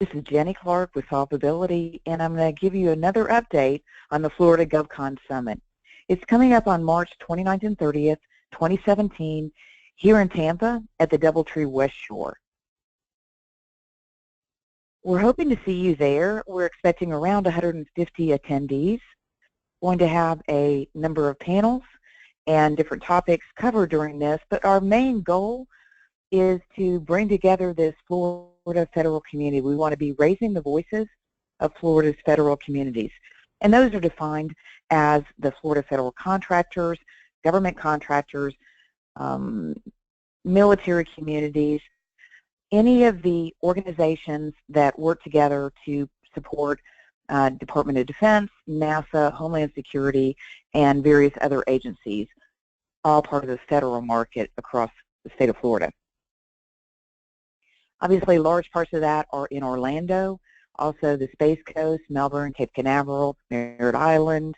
This is Jenny Clark with Solvability, and I'm going to give you another update on the Florida GovCon Summit. It's coming up on March 29th and 30th, 2017, here in Tampa at the Doubletree West Shore. We're hoping to see you there. We're expecting around 150 attendees. We're going to have a number of panels and different topics covered during this, but our main goal is to bring together this Florida federal community. We want to be raising the voices of Florida's federal communities, and those are defined as the Florida federal contractors, government contractors, military communities, any of the organizations that work together to support Department of Defense, NASA, Homeland Security, and various other agencies, all part of the federal market across the state of Florida. Obviously, large parts of that are in Orlando, also the Space Coast, Melbourne, Cape Canaveral, Merritt Island,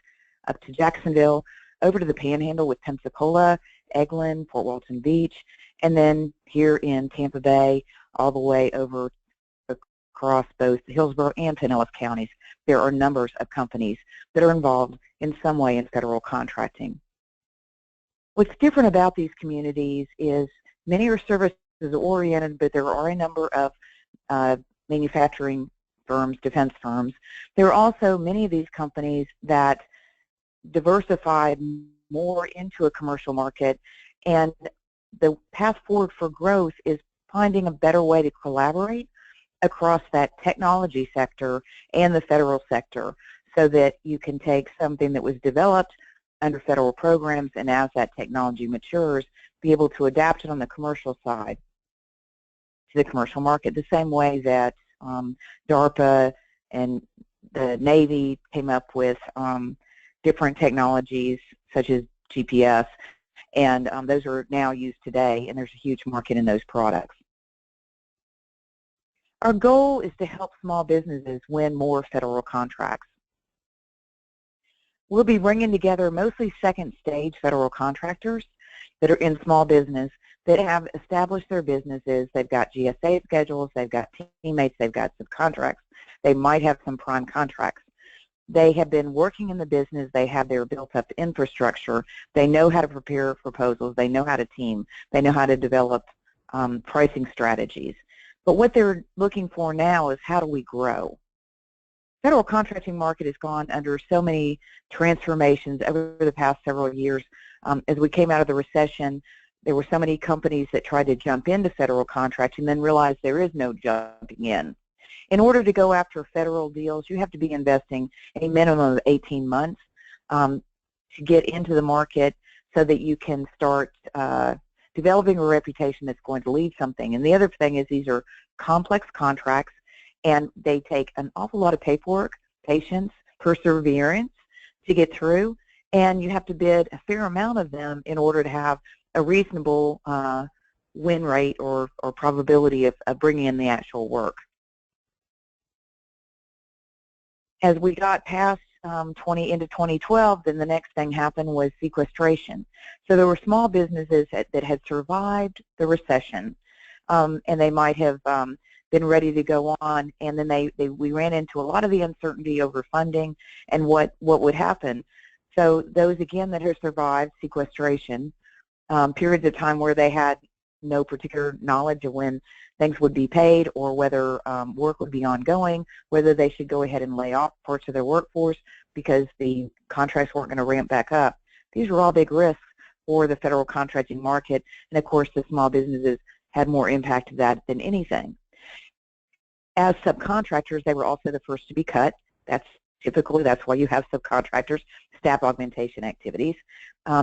up to Jacksonville, over to the Panhandle with Pensacola, Eglin, Fort Walton Beach, and then here in Tampa Bay, all the way over across both Hillsborough and Pinellas counties. There are numbers of companies that are involved in some way in federal contracting. What's different about these communities is many are services-oriented, but there are a number of manufacturing firms, defense firms. There are also many of these companies that diversify more into a commercial market, and the path forward for growth is finding a better way to collaborate across that technology sector and the federal sector so that you can take something that was developed under federal programs and as that technology matures, be able to adapt it on the commercial side to the commercial market, the same way that DARPA and the Navy came up with different technologies such as GPS, and those are now used today, and there's a huge market in those products. Our goal is to help small businesses win more federal contracts. We'll be bringing together mostly second stage federal contractors that are in small business that have established their businesses. They've got GSA schedules, they've got teammates, they've got subcontracts, they might have some prime contracts. They have been working in the business, they have their built-up infrastructure, they know how to prepare proposals, they know how to team, they know how to develop pricing strategies. But what they're looking for now is how do we grow? Federal contracting market has gone under so many transformations over the past several years. As we came out of the recession, there were so many companies that tried to jump into federal contracting and then realized there is no jumping in. In order to go after federal deals, you have to be investing a minimum of 18 months to get into the market so that you can start developing a reputation that's going to lead something. And the other thing is these are complex contracts, and they take an awful lot of paperwork, patience, perseverance to get through, and you have to bid a fair amount of them in order to have a reasonable win rate or probability of bringing in the actual work. As we got past into 2012, then the next thing happened was sequestration. So there were small businesses that had survived the recession, and they might have been ready to go on, and then we ran into a lot of the uncertainty over funding and what would happen. So those, again, that have survived sequestration, periods of time where they had no particular knowledge of when things would be paid or whether work would be ongoing, whether they should go ahead and lay off parts of their workforce because the contracts weren't going to ramp back up. These were all big risks for the federal contracting market, and of course the small businesses had more impact of that than anything. As subcontractors, they were also the first to be cut. That's why you have subcontractors, staff augmentation activities,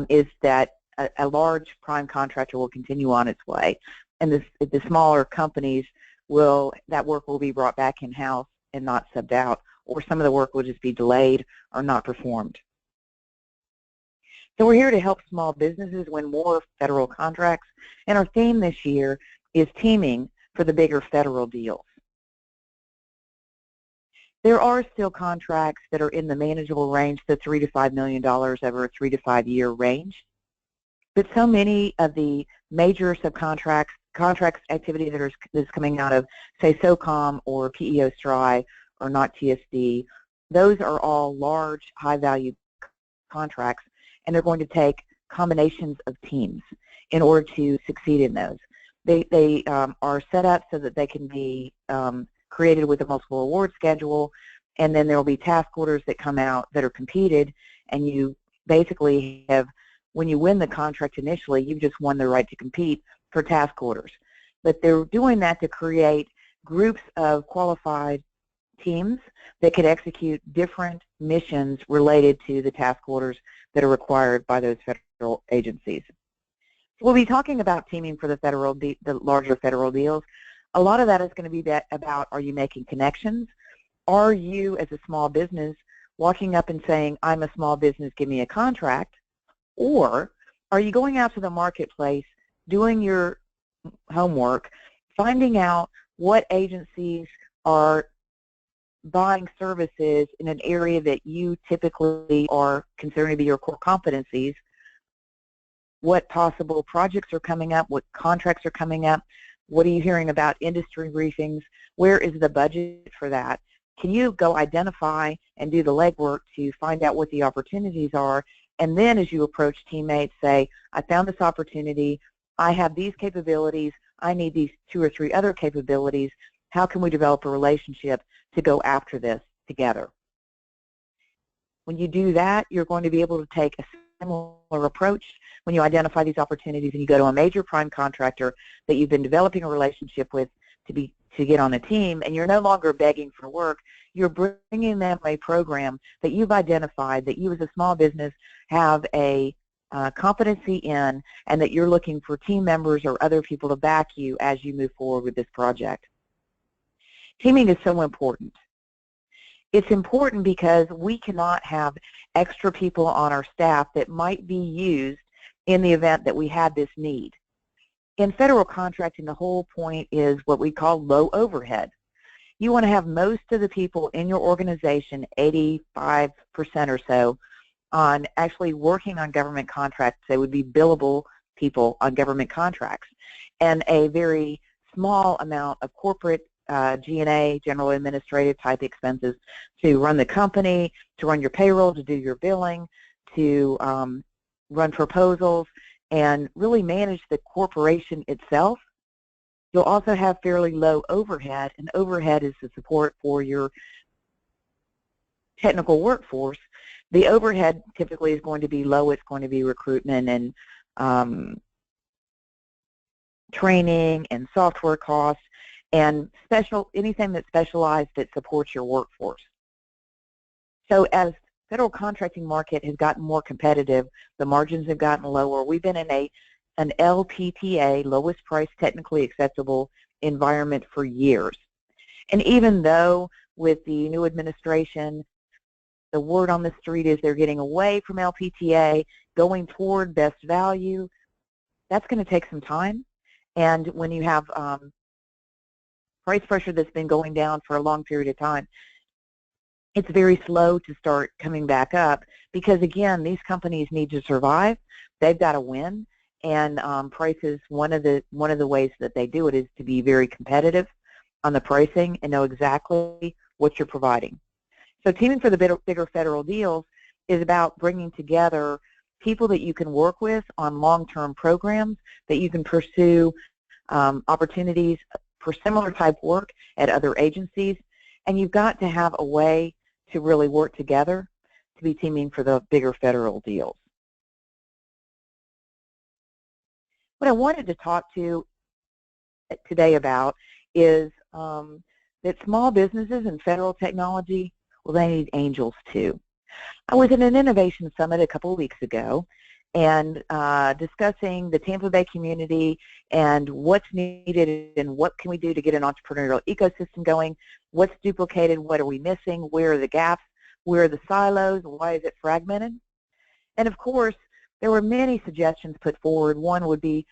is that a large prime contractor will continue on its way, and the smaller companies that work will be brought back in-house and not subbed out, or some of the work will just be delayed or not performed. So we're here to help small businesses win more federal contracts, and our theme this year is teaming for the bigger federal deals. There are still contracts that are in the manageable range, the $3 to $5 million over a 3 to 5 year range. But so many of the major subcontracts contracts activity that's coming out of, say, SOCOM or PEO STRI or not TSD, those are all large, high-value contracts, and they're going to take combinations of teams in order to succeed in those. They are set up so that they can be created with a multiple award schedule, and then there will be task orders that come out that are competed, and you basically have, when you win the contract initially, you've just won the right to compete for task orders. But they're doing that to create groups of qualified teams that could execute different missions related to the task orders that are required by those federal agencies. So we'll be talking about teaming for the larger federal deals. A lot of that is going to be about, are you making connections? Are you, as a small business, walking up and saying, I'm a small business, give me a contract? Or are you going out to the marketplace, doing your homework, finding out what agencies are buying services in an area that you typically are considering to be your core competencies, what possible projects are coming up, what contracts are coming up, what are you hearing about industry briefings, where is the budget for that? Can you go identify and do the legwork to find out what the opportunities are, and then as you approach teammates, say, I found this opportunity, I have these capabilities, I need these 2 or 3 other capabilities, how can we develop a relationship to go after this together? When you do that, you're going to be able to take a similar approach when you identify these opportunities and you go to a major prime contractor that you've been developing a relationship with to get on a team, and you're no longer begging for work. You're bringing them a program that you've identified that you as a small business have a competency in, and that you're looking for team members or other people to back you as you move forward with this project. Teaming is so important. It's important because we cannot have extra people on our staff that might be used in the event that we had this need. In federal contracting, the whole point is what we call low overhead. You want to have most of the people in your organization, 85% or so, on actually working on government contracts. They would be billable people on government contracts, and a very small amount of corporate G&A, general administrative type expenses to run the company, to run your payroll, to do your billing, to run proposals, and really manage the corporation itself. You'll also have fairly low overhead, and overhead is the support for your technical workforce. The overhead typically is going to be low. It's going to be recruitment and training and software costs and anything that's specialized that supports your workforce. So as federal contracting market has gotten more competitive, the margins have gotten lower. We've been in an LPTA, lowest price technically acceptable environment for years. And even though with the new administration, the word on the street is they're getting away from LPTA, going toward best value, that's going to take some time. And when you have price pressure that's been going down for a long period of time, it's very slow to start coming back up because, again, these companies need to survive. They've got to win, and price is one of the ways that they do it is to be very competitive on the pricing and know exactly what you're providing. So teaming for the bigger federal deals is about bringing together people that you can work with on long-term programs, that you can pursue opportunities for similar type work at other agencies, and you've got to have a way to really work together to be teaming for the bigger federal deals. What I wanted to talk to today about is that small businesses and federal technology, well, they need angels too. I was at an innovation summit a couple of weeks ago and discussing the Tampa Bay community and what's needed and what can we do to get an entrepreneurial ecosystem going, what's duplicated, what are we missing, where are the gaps, where are the silos, why is it fragmented? And of course, there were many suggestions put forward. One would be,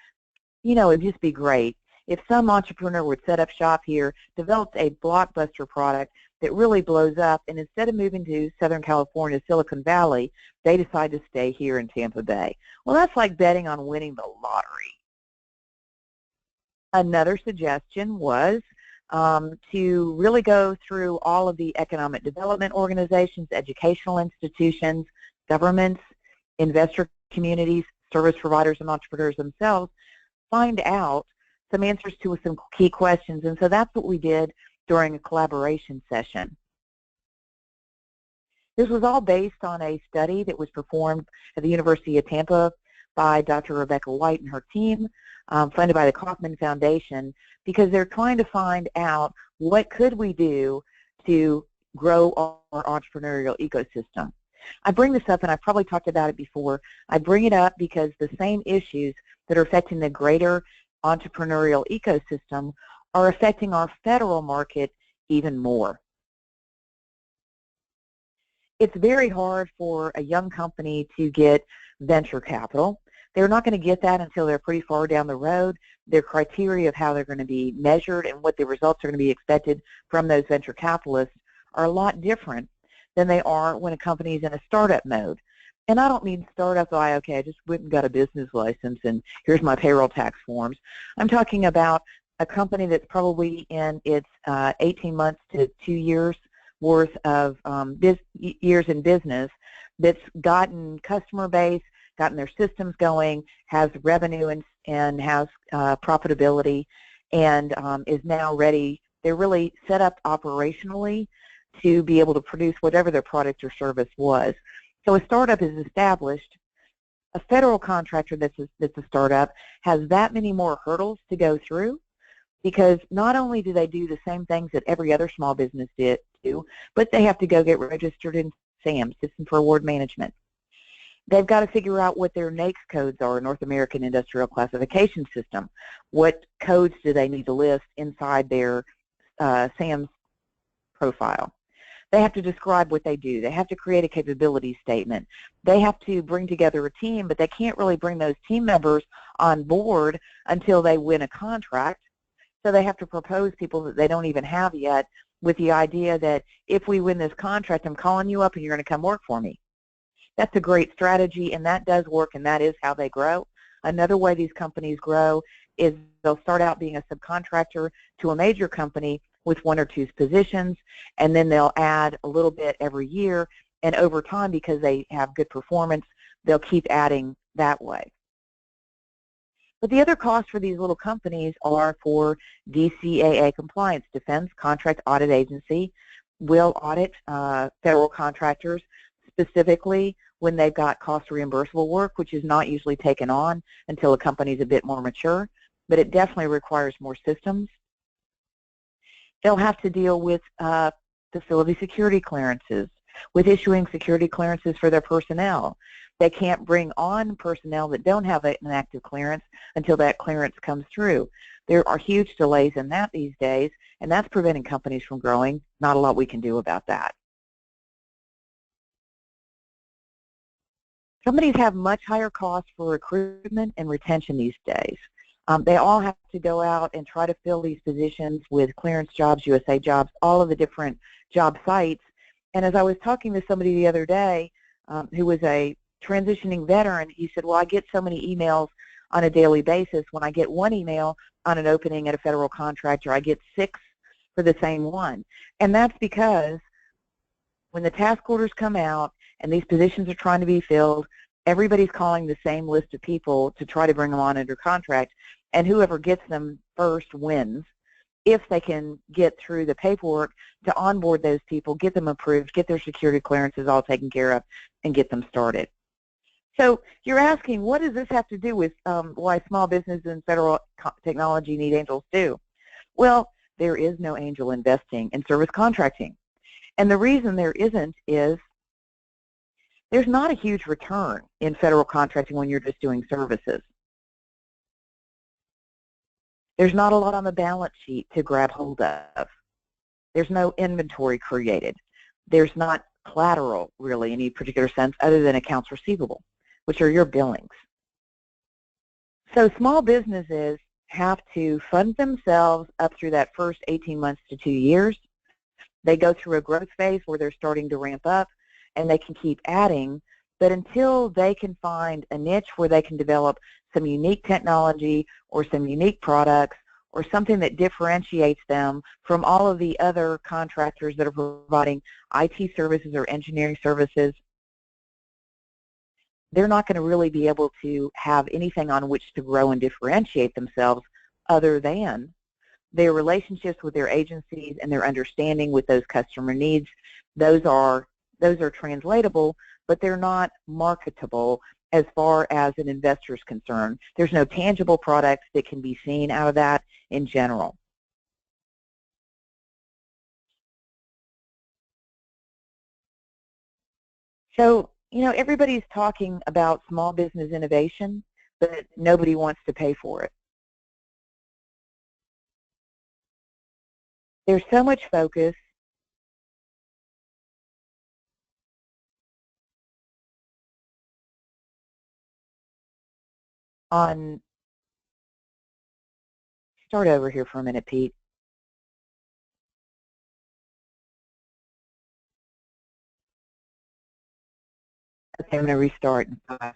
you know, it'd just be great if some entrepreneur would set up shop here, developed a blockbuster product that really blows up, and instead of moving to Southern California, Silicon Valley, they decide to stay here in Tampa Bay. Well, that's like betting on winning the lottery. Another suggestion was to really go through all of the economic development organizations, educational institutions, governments, investor communities, service providers, and entrepreneurs themselves, find out some answers to some key questions. And so that's what we did during a collaboration session. This was all based on a study that was performed at the University of Tampa by Dr. Rebecca White and her team, funded by the Kauffman Foundation, because they're trying to find out what could we do to grow our entrepreneurial ecosystem. I bring this up, and I've probably talked about it before. I bring it up because the same issues that are affecting the greater entrepreneurial ecosystem are affecting our federal market even more. It's very hard for a young company to get venture capital. They're not going to get that until they're pretty far down the road. Their criteria of how they're going to be measured and what the results are going to be expected from those venture capitalists are a lot different than they are when a company is in a startup mode. And I don't mean startup by, okay, I just went and got a business license and here's my payroll tax forms. I'm talking about a company that's probably in its 18 months to 2 years worth of years in business, that's gotten customer base, gotten their systems going, has revenue and has profitability, and is now ready. They're really set up operationally to be able to produce whatever their product or service was. So a startup is established. A federal contractor that's a startup has that many more hurdles to go through, because not only do they do the same things that every other small business do, but they have to go get registered in SAM, System for Award Management. They've got to figure out what their NAICS codes are, North American Industrial Classification System. What codes do they need to list inside their SAM's profile? They have to describe what they do. They have to create a capability statement. They have to bring together a team, but they can't really bring those team members on board until they win a contract. So they have to propose people that they don't even have yet, with the idea that if we win this contract, I'm calling you up and you're going to come work for me. That's a great strategy, and that does work, and that is how they grow. Another way these companies grow is they'll start out being a subcontractor to a major company with 1 or 2 positions, and then they'll add a little bit every year, and over time, because they have good performance, they'll keep adding that way. But the other costs for these little companies are for DCAA compliance. Defense Contract Audit Agency will audit federal contractors, specifically when they've got cost reimbursable work, which is not usually taken on until a company is a bit more mature, but it definitely requires more systems. They'll have to deal with facility security clearances, with issuing security clearances for their personnel. They can't bring on personnel that don't have an active clearance until that clearance comes through. There are huge delays in that these days, and that's preventing companies from growing. Not a lot we can do about that. Companies have much higher costs for recruitment and retention these days. They all have to go out and try to fill these positions with clearance jobs, USA jobs, all of the different job sites. And as I was talking to somebody the other day who was a transitioning veteran, he said, well, I get so many emails on a daily basis. When I get one email on an opening at a federal contractor, I get 6 for the same one. And that's because when the task orders come out and these positions are trying to be filled, everybody's calling the same list of people to try to bring them on under contract, and whoever gets them first wins, if they can get through the paperwork to onboard those people, get them approved, get their security clearances all taken care of, and get them started. So you're asking, what does this have to do with why small business and federal technology need angels too? Well, there is no angel investing in service contracting. And the reason there isn't is there's not a huge return in federal contracting when you're just doing services. There's not a lot on the balance sheet to grab hold of. There's no inventory created. There's not collateral, really, in any particular sense, other than accounts receivable, which are your billings. So small businesses have to fund themselves up through that first 18 months to 2 years. They go through a growth phase where they're starting to ramp up, and they can keep adding, but until they can find a niche where they can develop some unique technology or some unique products or something that differentiates them from all of the other contractors that are providing IT services or engineering services, they're not going to really be able to have anything on which to grow and differentiate themselves other than their relationships with their agencies and their understanding with those customer needs. Those are translatable, but they're not marketable as far as an investor is concerned. There's no tangible products that can be seen out of that in general. So, you know, everybody's talking about small business innovation, but nobody wants to pay for it. There's so much focus on, start over here for a minute, Pete. Okay, I'm going to restart in 5.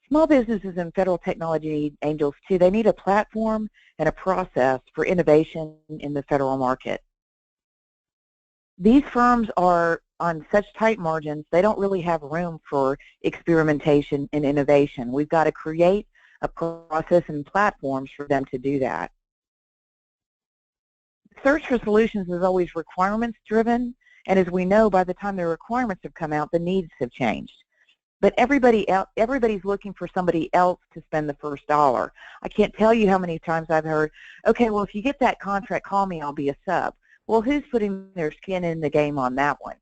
Small businesses and federal technology angels, too, they need a platform and a process for innovation in the federal market. These firms are on such tight margins, they don't really have room for experimentation and innovation. We've got to create a process and platforms for them to do that. Search for solutions is always requirements driven, and as we know, by the time the requirements have come out, the needs have changed. But everybody's looking for somebody else to spend the first dollar. I can't tell you how many times I've heard, okay, well, if you get that contract, call me, I'll be a sub. Well, who's putting their skin in the game on that one?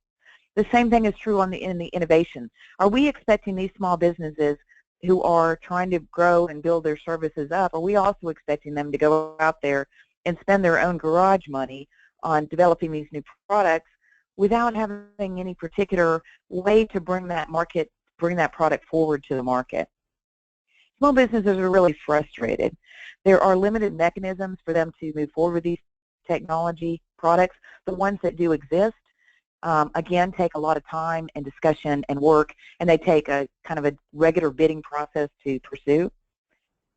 The same thing is true in the innovation. Are we expecting these small businesses who are trying to grow and build their services up, are we also expecting them to go out there and spend their own garage money on developing these new products without having any particular way to bring that product forward to the market? Small businesses are really frustrated. There are limited mechanisms for them to move forward with these technology products. The ones that do exist, again, take a lot of time and discussion and work, and they take a kind of a regular bidding process to pursue.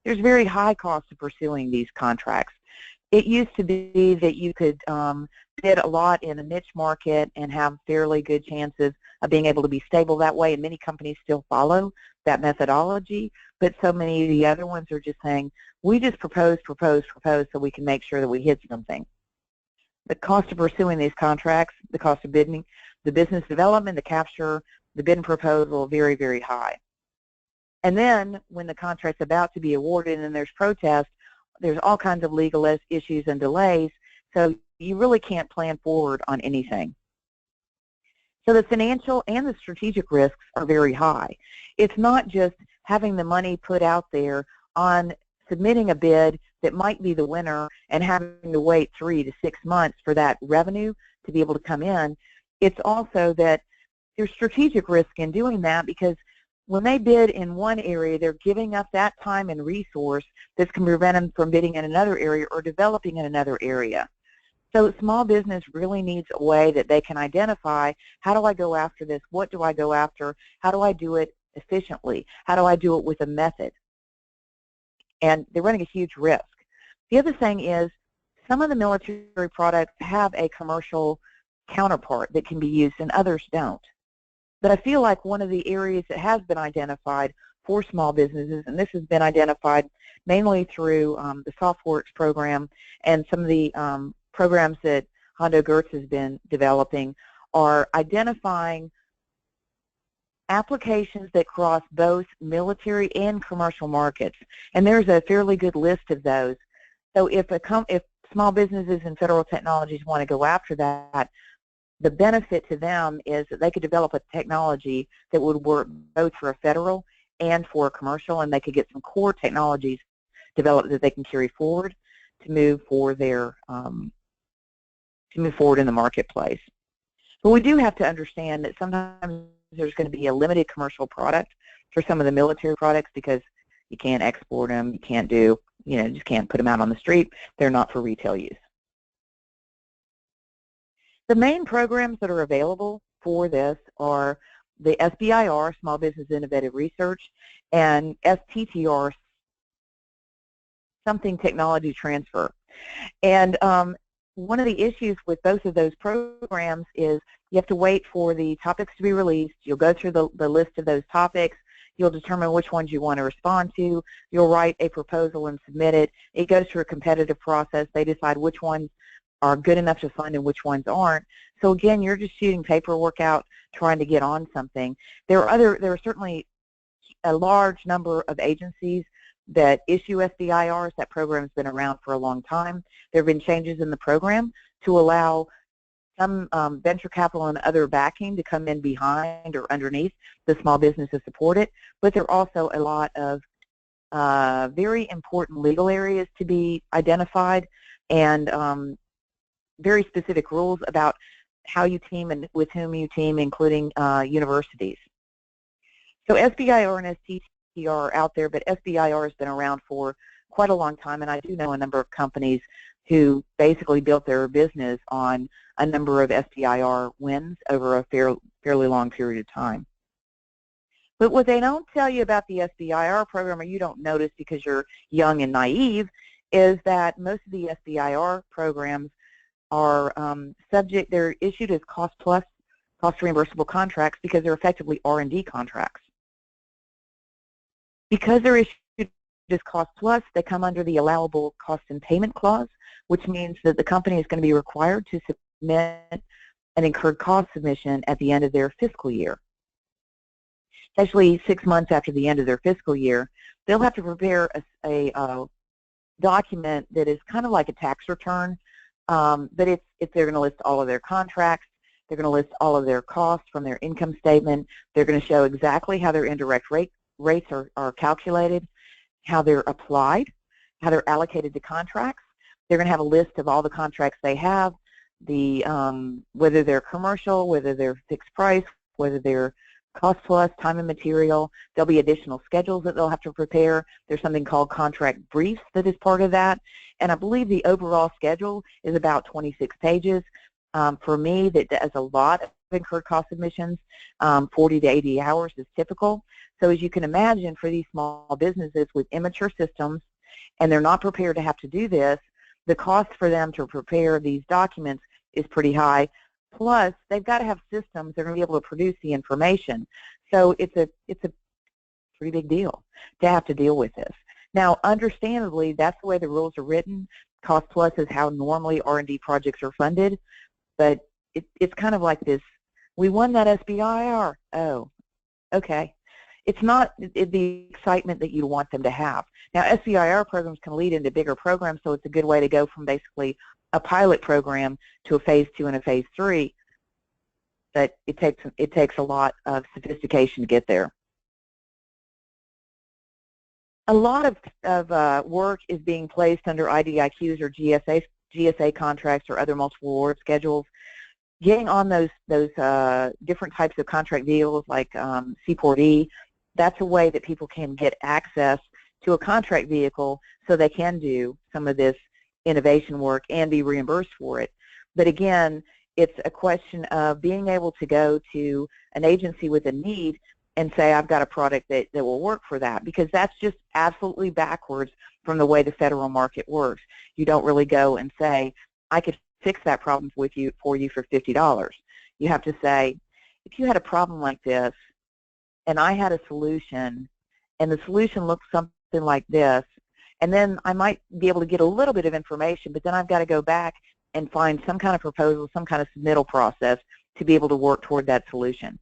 There's very high cost to pursuing these contracts. It used to be that you could bid a lot in a niche market and have fairly good chances of being able to be stable that way, and many companies still follow that methodology, but so many of the other ones are just saying, we just propose so we can make sure that we hit something. The cost of pursuing these contracts, the cost of bidding, the business development, the capture, the bid and proposal, very, very high. And then when the contract's about to be awarded and there's protest, there's all kinds of legal issues and delays, so you really can't plan forward on anything. So the financial and the strategic risks are very high. It's not just having the money put out there on submitting a bid that might be the winner and having to wait 3 to 6 months for that revenue to be able to come in. It's also that there's strategic risk in doing that, because when they bid in one area, they're giving up that time and resource that's going to prevent them from bidding in another area or developing in another area. So small business really needs a way that they can identify, how do I go after this? What do I go after? How do I do it efficiently? How do I do it with a method? And they're running a huge risk. The other thing is, some of the military products have a commercial counterpart that can be used and others don't. But I feel like one of the areas that has been identified for small businesses, and this has been identified mainly through the SoftWorks program and some of the programs that Hondo Gertz has been developing, are identifying applications that cross both military and commercial markets. And there's a fairly good list of those. So if small businesses and federal technologies want to go after that, the benefit to them is that they could develop a technology that would work both for a federal and for a commercial, and they could get some core technologies developed that they can carry forward to move forward in the marketplace. But we do have to understand that sometimes there's going to be a limited commercial product for some of the military products, because you can't export them, you can't just can't put them out on the street. They're not for retail use. The main programs that are available for this are the SBIR, Small Business Innovative Research, and STTR, something technology transfer. And one of the issues with both of those programs is you have to wait for the topics to be released. You'll go through the list of those topics. You'll determine which ones you want to respond to. You'll write a proposal and submit it. It goes through a competitive process. They decide which ones are good enough to fund and which ones aren't. So again, you're just shooting paperwork out, trying to get on something. There are certainly a large number of agencies that issue SBIRs. That program's been around for a long time. There have been changes in the program to allow some venture capital and other backing to come in behind or underneath the small business to support it, but there are also a lot of very important legal areas to be identified and very specific rules about how you team and with whom you team, including universities. So SBIR and STTR are out there, but SBIR has been around for quite a long time, and I do know a number of companies who basically built their business on a number of SBIR wins over a fairly long period of time. But what they don't tell you about the SBIR program, or you don't notice because you're young and naive, is that most of the SBIR programs are they're issued as cost-plus, cost reimbursable contracts because they're effectively R&D contracts. Because they're issued as cost-plus, they come under the allowable cost and payment clause, which means that the company is going to be required to submit an incurred cost submission at the end of their fiscal year. Especially 6 months after the end of their fiscal year, they'll have to prepare a document that is kind of like a tax return, but they're going to list all of their contracts, they're going to list all of their costs from their income statement, they're going to show exactly how their indirect rates are calculated, how they're applied, how they're allocated to contracts. They're going to have a list of all the contracts they have, whether they're commercial, whether they're fixed price, whether they're cost plus, time and material. There'll be additional schedules that they'll have to prepare. There's something called contract briefs that is part of that. And I believe the overall schedule is about 26 pages. For me, that does a lot of incurred cost submissions. 40 to 80 hours is typical. So as you can imagine, for these small businesses with immature systems, and they're not prepared to have to do this, the cost for them to prepare these documents is pretty high. Plus, they've got to have systems that are going to be able to produce the information. So it's a pretty big deal to have to deal with this. Now, understandably, that's the way the rules are written. Cost plus is how normally R&D projects are funded. But it's kind of like this, we won that SBIR. Oh, okay. It's not the excitement that you want them to have. Now, SBIR programs can lead into bigger programs, so it's a good way to go from basically a pilot program to a phase 2 and a phase 3. But it takes a lot of sophistication to get there. A lot of work is being placed under IDIQs or GSA contracts or other multiple award schedules. Getting on those different types of contract deals like C4D, that's a way that people can get access to a contract vehicle so they can do some of this innovation work and be reimbursed for it. But again, it's a question of being able to go to an agency with a need and say, I've got a product that will work for that, because that's just absolutely backwards from the way the federal market works. You don't really go and say, I could fix that problem for you for $50. You have to say, if you had a problem like this and I had a solution and the solution looks something like this, and then I might be able to get a little bit of information, but then I've got to go back and find some kind of proposal, some kind of submittal process to be able to work toward that solution.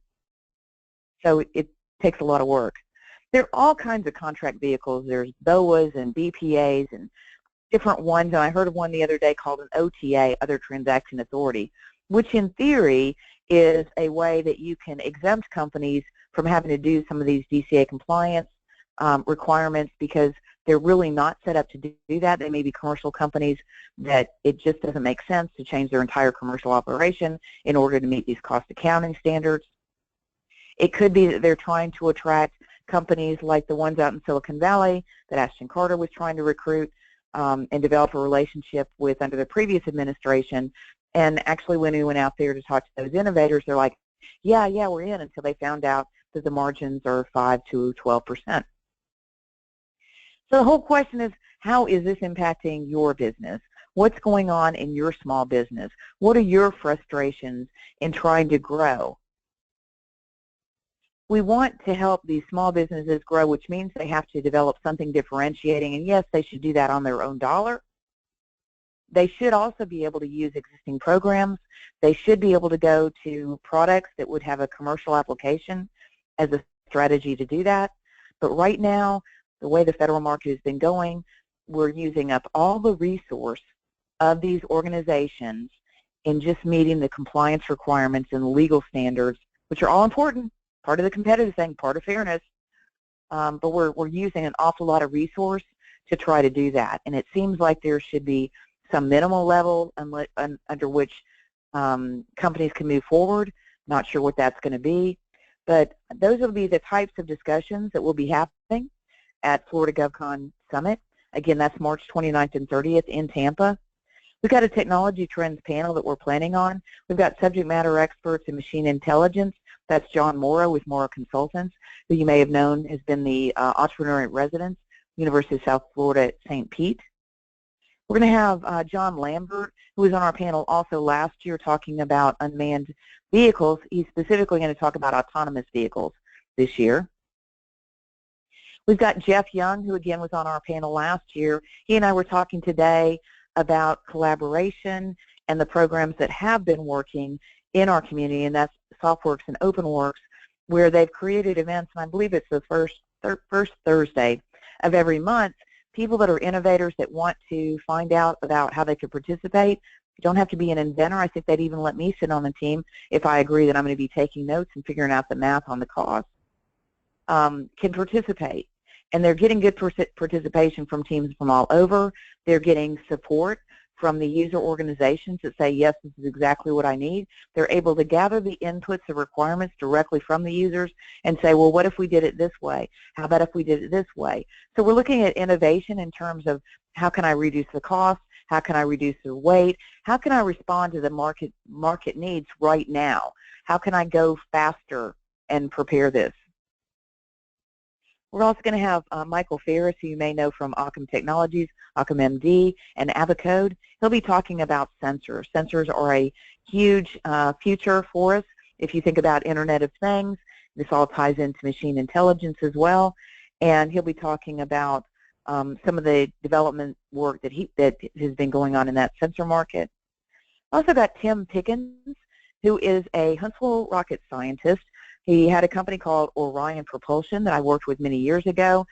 So it takes a lot of work. There are all kinds of contract vehicles. There's BOAs and BPAs and different ones, and I heard of one the other day called an OTA, Other Transaction Authority, which in theory is a way that you can exempt companies from having to do some of these DCA compliance requirements, because they're really not set up to do that. They may be commercial companies that it just doesn't make sense to change their entire commercial operation in order to meet these cost accounting standards. It could be that they're trying to attract companies like the ones out in Silicon Valley that Ashton Carter was trying to recruit and develop a relationship with under the previous administration. And actually, when we went out there to talk to those innovators, they're like, yeah, we're in, until they found out that the margins are 5 to 12%. So the whole question is, how is this impacting your business? What's going on in your small business? What are your frustrations in trying to grow? We want to help these small businesses grow, which means they have to develop something differentiating, and yes, they should do that on their own dollar. They should also be able to use existing programs. They should be able to go to products that would have a commercial application as a strategy to do that. But right now, the way the federal market has been going, we're using up all the resource of these organizations in just meeting the compliance requirements and legal standards, which are all important, part of the competitive thing, part of fairness, but we're using an awful lot of resource to try to do that. And it seems like there should be some minimal level under which companies can move forward. Not sure what that's going to be, but those will be the types of discussions that will be happening at Florida GovCon Summit. Again, that's March 29th and 30th in Tampa. We've got a technology trends panel that we're planning on. We've got subject matter experts in machine intelligence. That's John Morrow with Morrow Consultants, who you may have known has been the entrepreneur in residence, University of South Florida at St. Pete. We're going to have John Lambert, who was on our panel also last year talking about unmanned vehicles. He's specifically going to talk about autonomous vehicles this year. We've got Jeff Young, who again was on our panel last year. He and I were talking today about collaboration and the programs that have been working in our community, and that's SoftWorks and OpenWorks, where they've created events, and I believe it's the first Thursday of every month. People that are innovators that want to find out about how they could participate. You don't have to be an inventor. I think they'd even let me sit on the team if I agree that I'm going to be taking notes and figuring out the math on the cost, can participate. And they're getting good participation from teams from all over. They're getting support from the user organizations that say, yes, this is exactly what I need. They're able to gather the inputs, the requirements directly from the users and say, well, what if we did it this way? How about if we did it this way? So we're looking at innovation in terms of how can I reduce the cost? How can I reduce the weight? How can I respond to the market needs right now? How can I go faster and prepare this? We're also going to have Michael Ferris, who you may know from Occam Technologies, Occam MD, and Abacode. He'll be talking about sensors. Sensors are a huge future for us. If you think about Internet of Things, this all ties into machine intelligence as well. And he'll be talking about some of the development work that has been going on in that sensor market. Also got Tim Pickens, who is a Huntsville rocket scientist. He had a company called Orion Propulsion that I worked with many years ago,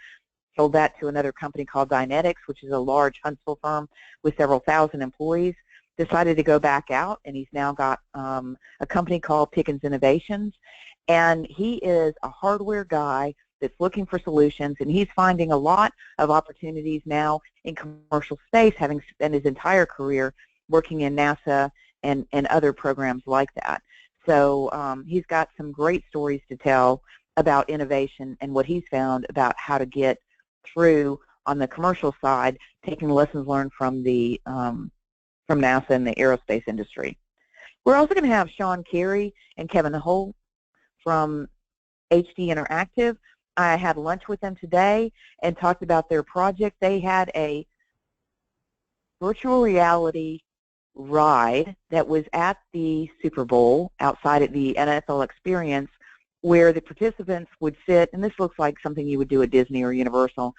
sold that to another company called Dynetics, which is a large Huntsville firm with several thousand employees, decided to go back out, and he's now got a company called Pickens Innovations, and he is a hardware guy that's looking for solutions, and he's finding a lot of opportunities now in commercial space, having spent his entire career working in NASA and other programs like that. So he's got some great stories to tell about innovation and what he's found about how to get through on the commercial side, taking lessons learned from the from NASA and the aerospace industry. We're also going to have Sean Carey and Kevin Holt from HD Interactive. I had lunch with them today and talked about their project. They had a virtual reality ride that was at the Super Bowl outside at the NFL Experience, where the participants would sit, and this looks like something you would do at Disney or Universal.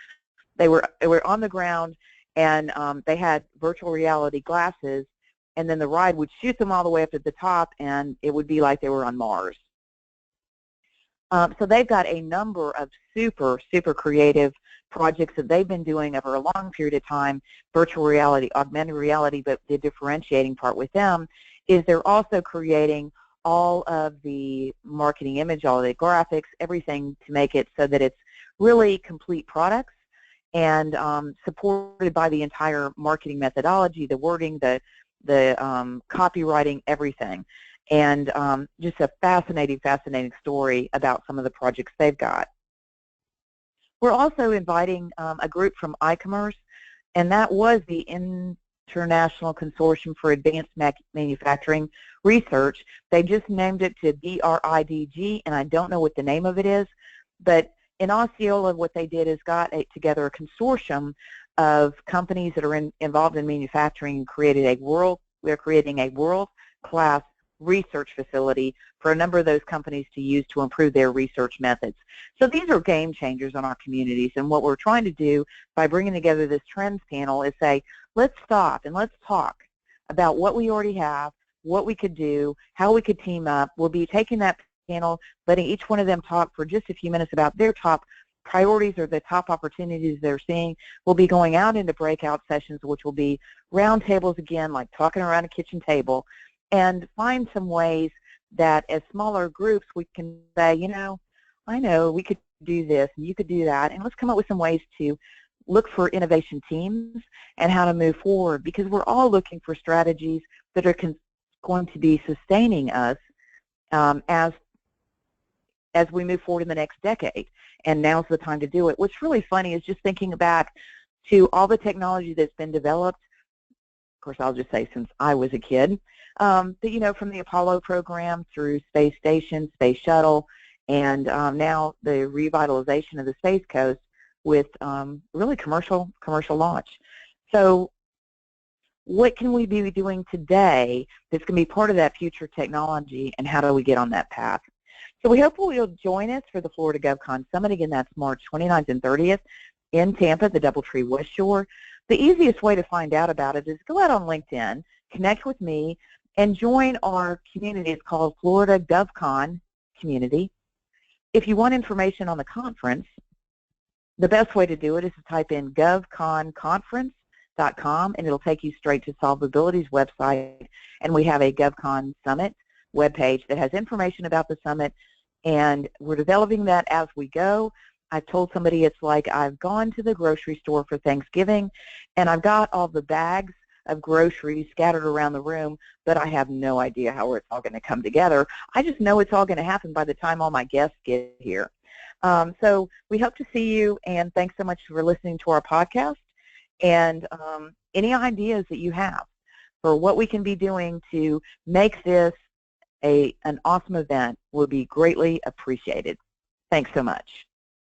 They were on the ground, and they had virtual reality glasses, and then the ride would shoot them all the way up at the top, and it would be like they were on Mars. So they've got a number of super creative projects that they've been doing over a long period of time, virtual reality, augmented reality, but the differentiating part with them is they're also creating all of the marketing image, all the graphics, everything to make it so that it's really complete products and supported by the entire marketing methodology, the wording, the copywriting, everything. And just a fascinating story about some of the projects they've got. We're also inviting a group from iCommerce, and that was the International Consortium for Advanced Manufacturing Research. They just named it to BRIDG, and I don't know what the name of it is, but in Osceola what they did is got together a consortium of companies that are involved in manufacturing we're creating a world-class research facility for a number of those companies to use to improve their research methods. So these are game changers in our communities, and what we're trying to do by bringing together this trends panel is say, let's stop and let's talk about what we already have, what we could do, how we could team up. We'll be taking that panel, letting each one of them talk for just a few minutes about their top priorities or the top opportunities they're seeing. We'll be going out into breakout sessions, which will be round tables again, like talking around a kitchen table, and find some ways that as smaller groups we can say, you know, I know we could do this and you could do that, and let's come up with some ways to look for innovation teams and how to move forward, because we're all looking for strategies that are going to be sustaining us as we move forward in the next decade, and now's the time to do it. What's really funny is just thinking back to all the technology that's been developed. Of course, I'll just say since I was a kid, but you know, from the Apollo program through space station, space shuttle, and now the revitalization of the Space Coast with really commercial launch. So what can we be doing today that's going to be part of that future technology, and how do we get on that path? So we hope you'll join us for the Florida GovCon Summit. Again, that's March 29th and 30th in Tampa, the DoubleTree West Shore. The easiest way to find out about it is go out on LinkedIn, connect with me, and join our community. It's called Florida GovCon Community. If you want information on the conference, the best way to do it is to type in govconconference.com, and it'll take you straight to Solvability's website, and we have a GovCon Summit webpage that has information about the summit, and we're developing that as we go. I've told somebody it's like I've gone to the grocery store for Thanksgiving, and I've got all the bags of groceries scattered around the room, but I have no idea how it's all going to come together. I just know it's all going to happen by the time all my guests get here. So we hope to see you, and thanks so much for listening to our podcast. And any ideas that you have for what we can be doing to make this an awesome event will be greatly appreciated. Thanks so much.